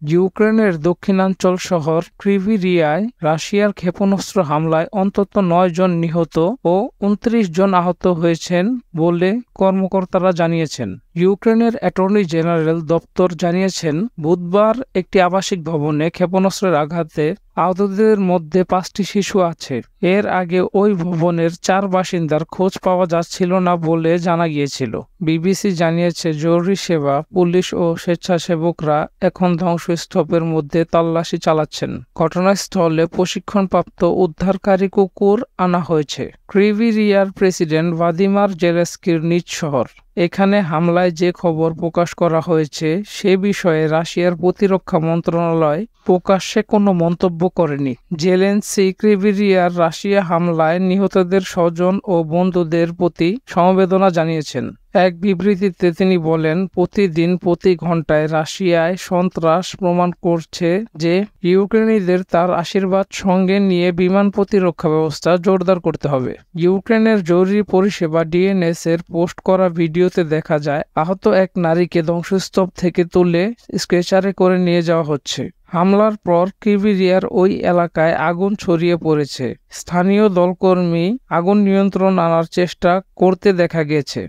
ইউক্রেনের দক্ষিণাঞ্চল শহর ক্রিভিরিয়ায় রাশিয়ার ক্ষেপণাস্ত্র হামলায় অন্তত ৯ জন নিহত ও ২৯ জন আহত হয়েছেন বলে কর্মকর্তারা জানিয়েছেন। ইউক্রেনের অ্যাটর্নি জেনারেল দপ্তর জানিয়েছেন, বুধবার একটি আবাসিক ভবনে ক্ষেপণাস্ত্রের আঘাতে আহতদের মধ্যে ৫টি শিশু আছে। এর আগে ওই ভবনের ৪ বাসিন্দার খোঁজ পাওয়া যাচ্ছিল না বলে জানা গিয়েছিল। বিবিসি জানিয়েছে, জরুরি সেবা, পুলিশ ও স্বেচ্ছাসেবকরা এখন ধ্বংসস্তূপের মধ্যে তল্লাশি চালাচ্ছেন। ঘটনাস্থলে প্রশিক্ষণপ্রাপ্ত উদ্ধারকারী কুকুর আনা হয়েছে। ক্রিভিরিয়ার প্রেসিডেন্ট ভ্লাদিমির জেলেনস্কির নিজ শহর। এখানে হামলায় যে খবর প্রকাশ করা হয়েছে সে বিষয়ে রাশিয়ার প্রতিরক্ষা মন্ত্রণালয় প্রকাশ্যে কোনো মন্তব্য করেনি। জেলেনস্কি ক্রিভিরিয়ার রাশিয়া হামলায় নিহতদের স্বজন ও বন্ধুদের প্রতি সমবেদনা জানিয়েছেন। এক বিবৃতিতে তিনি বলেন, প্রতিদিন প্রতি ঘন্টায় রাশিয়ায় সন্ত্রাস প্রমাণ করছে যে ইউক্রেনীয়দের তার আশীর্বাদ সঙ্গে নিয়ে বিমান প্রতিরক্ষা ব্যবস্থা জোরদার করতে হবে। ইউক্রেনের জরুরি পরিষেবা ডিএনএস এর পোস্ট করা ভিডিওতে দেখা যায়, আহত এক নারীকে ধ্বংসস্তূপ থেকে তুলে স্ট্রেচারে করে নিয়ে যাওয়া হচ্ছে। হামলার পর ক্রিভিরিয়ার ওই এলাকায় আগুন ছড়িয়ে পড়েছে। স্থানীয় দলকর্মী আগুন নিয়ন্ত্রণ আনার চেষ্টা করতে দেখা গেছে।